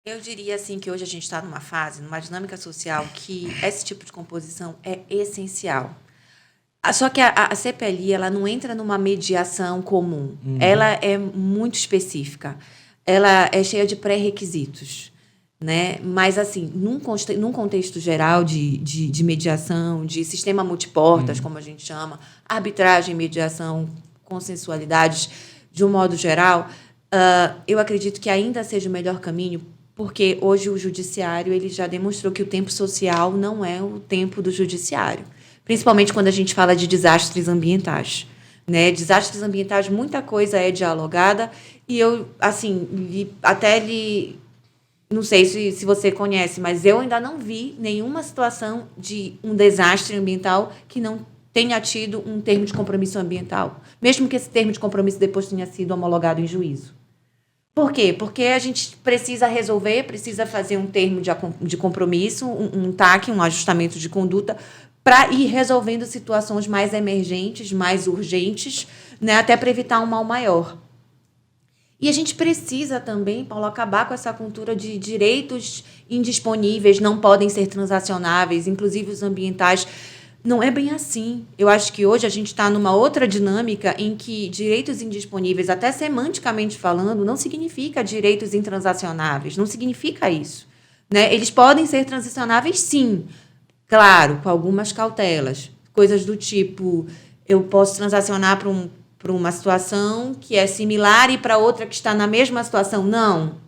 Eu diria assim que hoje a gente está numa fase, numa dinâmica social, que esse tipo de composição é essencial. Só que a CPLI ela não entra numa mediação comum. Ela é muito específica. Ela é cheia de pré-requisitos. Né? Mas, assim, num contexto geral de mediação, de sistema multiportas, como a gente chama, arbitragem, mediação, consensualidades, de um modo geral, eu acredito que ainda seja o melhor caminho, porque hoje o judiciário ele já demonstrou que o tempo social não é o tempo do judiciário, principalmente quando a gente fala de desastres ambientais. Né? Desastres ambientais, muita coisa é dialogada, e eu, assim, não sei se você conhece, mas eu ainda não vi nenhuma situação de um desastre ambiental que não tenha tido um termo de compromisso ambiental, mesmo que esse termo de compromisso depois tenha sido homologado em juízo. Por quê? Porque a gente precisa resolver, precisa fazer um termo de compromisso, um TAC, um ajustamento de conduta, para ir resolvendo situações mais emergentes, mais urgentes, né, até para evitar um mal maior. E a gente precisa também, Paulo, acabar com essa cultura de direitos indisponíveis, não podem ser transacionáveis, inclusive os ambientais. Não é bem assim. Eu acho que hoje a gente está numa outra dinâmica em que direitos indisponíveis, até semanticamente falando, não significa direitos intransacionáveis, não significa isso. Né? Eles podem ser transacionáveis, sim, claro, com algumas cautelas. Coisas do tipo, eu posso transacionar para uma situação que é similar e para outra que está na mesma situação. Não.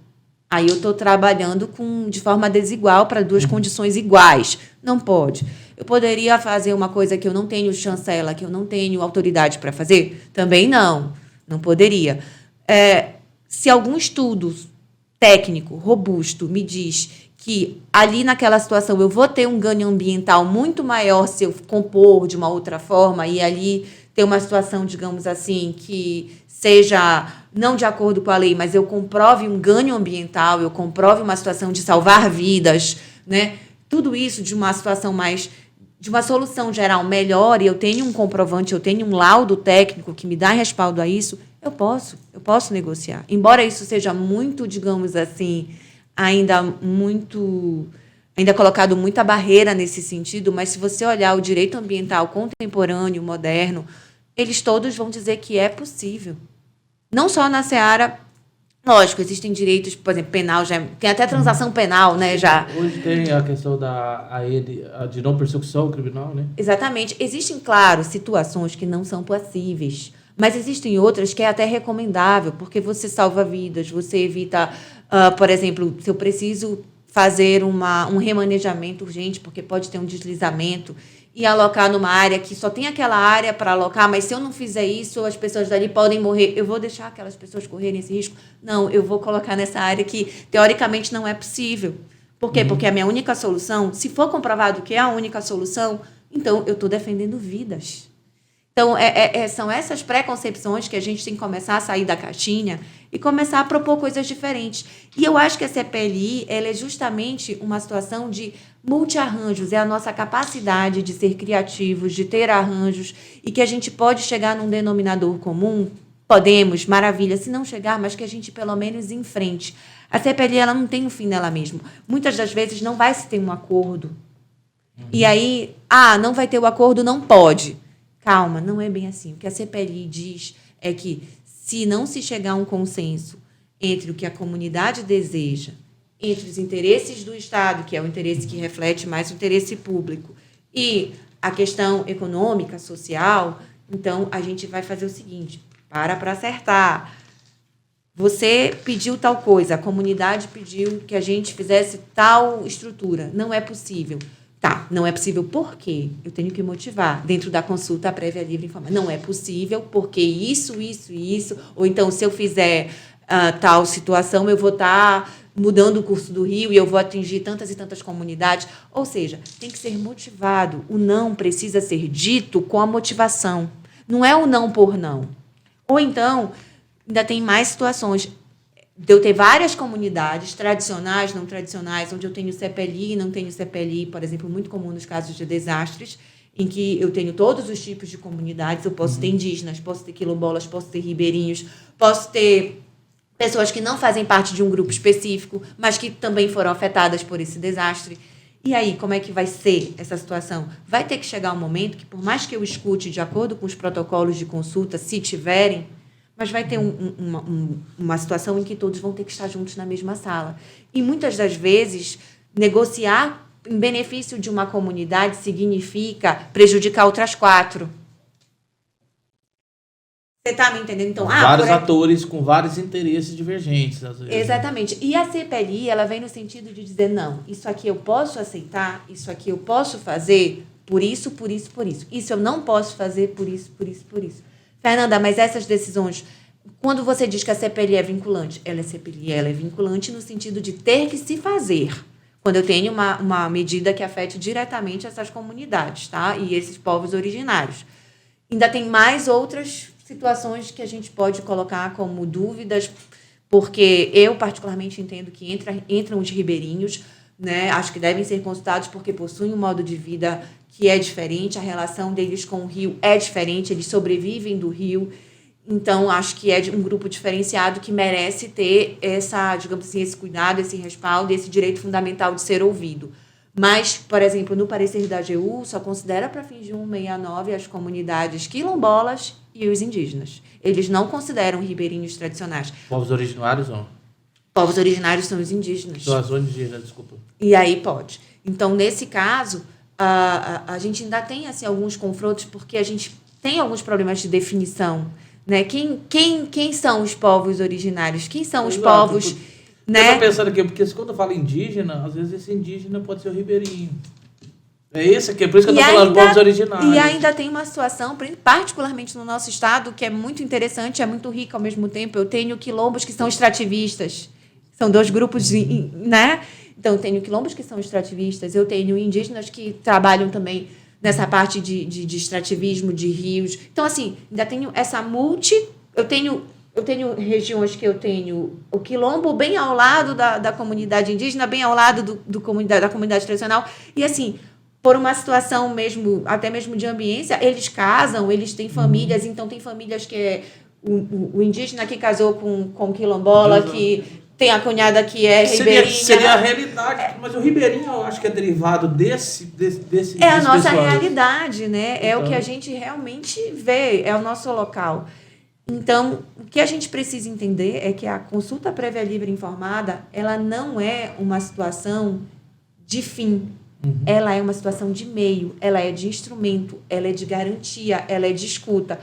Aí eu estou trabalhando de forma desigual para duas condições iguais. Não pode. Eu poderia fazer uma coisa que eu não tenho chancela, que eu não tenho autoridade para fazer? Também não. Não poderia. Se algum estudo técnico, robusto, me diz que ali naquela situação eu vou ter um ganho ambiental muito maior se eu compor de uma outra forma e ali ter uma situação, digamos assim, que seja não de acordo com a lei, mas eu comprove um ganho ambiental, eu comprove uma situação de salvar vidas, né? Tudo isso de uma situação mais de uma solução geral melhor e eu tenho um comprovante, eu tenho um laudo técnico que me dá respaldo a isso, eu posso negociar. Embora isso seja muito, digamos assim, ainda colocado muita barreira nesse sentido, mas se você olhar o direito ambiental contemporâneo, moderno, eles todos vão dizer que é possível. Não só na seara, lógico, existem direitos, por exemplo, penal, tem até transação penal, né, já. Hoje tem a questão de não persecução criminal, né? Exatamente. Existem, claro, situações que não são possíveis, mas existem outras que é até recomendável, porque você salva vidas, você evita, por exemplo, se eu preciso fazer um remanejamento urgente, porque pode ter um deslizamento, e alocar numa área que só tem aquela área para alocar, mas se eu não fizer isso, as pessoas dali podem morrer. Eu vou deixar aquelas pessoas correrem esse risco? Não, eu vou colocar nessa área que, teoricamente, não é possível. Por quê? Porque a minha única solução, se for comprovado que é a única solução, então eu estou defendendo vidas. Então, são essas preconcepções que a gente tem que começar a sair da caixinha e começar a propor coisas diferentes. E eu acho que a CPLI ela é justamente uma situação de multi-arranjos, é a nossa capacidade de ser criativos, de ter arranjos, e que a gente pode chegar num denominador comum, podemos, maravilha, se não chegar, mas que a gente pelo menos enfrente. A CPLI ela não tem um fim nela mesma. Muitas das vezes não vai se ter um acordo. E aí, não vai ter o acordo, não pode. Calma, não é bem assim. O que a CPLI diz é que, se não se chegar a um consenso entre o que a comunidade deseja, entre os interesses do Estado, que é o interesse que reflete mais o interesse público, e a questão econômica, social, então a gente vai fazer o seguinte: para acertar. Você pediu tal coisa, a comunidade pediu que a gente fizesse tal estrutura. Não é possível. Tá, não é possível por quê? Eu tenho que motivar dentro da consulta prévia livre e informal. Não é possível porque isso, isso e isso. Ou então, se eu fizer tal situação, eu vou estar mudando o curso do rio e eu vou atingir tantas e tantas comunidades. Ou seja, tem que ser motivado. O não precisa ser dito com a motivação. Não é o não por não. Ou então, ainda tem mais situações de eu ter várias comunidades, tradicionais, não tradicionais, onde eu tenho CPLI e não tenho CPLI, por exemplo, muito comum nos casos de desastres, em que eu tenho todos os tipos de comunidades, eu posso ter indígenas, posso ter quilombolas, posso ter ribeirinhos, posso ter pessoas que não fazem parte de um grupo específico, mas que também foram afetadas por esse desastre. E aí, como é que vai ser essa situação? Vai ter que chegar um momento que, por mais que eu escute de acordo com os protocolos de consulta, se tiverem, mas vai ter uma situação em que todos vão ter que estar juntos na mesma sala. E muitas das vezes, negociar em benefício de uma comunidade significa prejudicar outras 4. Você está me entendendo? Então, vários atores com vários interesses divergentes, às vezes. Exatamente. E a CPLI, ela vem no sentido de dizer, não, isso aqui eu posso aceitar, isso aqui eu posso fazer por isso, por isso, por isso. Isso eu não posso fazer por isso, por isso, por isso. Fernanda, mas essas decisões, quando você diz que a CPLI é vinculante, ela é vinculante no sentido de ter que se fazer. Quando eu tenho uma medida que afete diretamente essas comunidades, tá? E esses povos originários. Ainda tem mais outras situações que a gente pode colocar como dúvidas, porque eu particularmente entendo que entram os ribeirinhos, né? Acho que devem ser consultados porque possuem um modo de vida que é diferente, a relação deles com o rio é diferente, eles sobrevivem do rio, então acho que é um grupo diferenciado que merece ter essa, digamos assim, esse cuidado, esse respaldo, esse direito fundamental de ser ouvido. Mas, por exemplo, no parecer da AGU, só considera para fins de 169 as comunidades quilombolas e os indígenas. Eles não consideram ribeirinhos tradicionais. Povos originários, não? Povos originários são os indígenas. São as indígenas, desculpa. E aí pode. Então, nesse caso, a gente ainda tem assim, alguns confrontos, porque a gente tem alguns problemas de definição. Né? Quem são os povos originários? Quem são os povos... Né? Eu tô pensando aqui, porque quando eu falo indígena, às vezes esse indígena pode ser o ribeirinho. É esse aqui, é por isso que eu tô falando povos originários. E ainda tem uma situação, particularmente no nosso estado, que é muito interessante, é muito rica ao mesmo tempo. Eu tenho quilombos que são extrativistas. São 2 grupos, né? Então, eu tenho quilombos que são extrativistas, eu tenho indígenas que trabalham também nessa parte de extrativismo de rios. Então, assim, ainda tenho essa Eu tenho regiões que eu tenho o quilombo bem ao lado da comunidade indígena, bem ao lado da comunidade tradicional. E, assim, por uma situação mesmo, até mesmo de ambiência, eles casam, eles têm famílias. Então, tem famílias que é o indígena que casou com quilombola, que tem a cunhada que é ribeirinha. Seria a realidade, mas o ribeirinho eu acho que é derivado desse É a nossa realidade, né? Então, é o que a gente realmente vê, é o nosso local. Então, o que a gente precisa entender é que a consulta prévia livre informada, ela não é uma situação de fim. Ela é uma situação de meio, ela é de instrumento, ela é de garantia, ela é de escuta.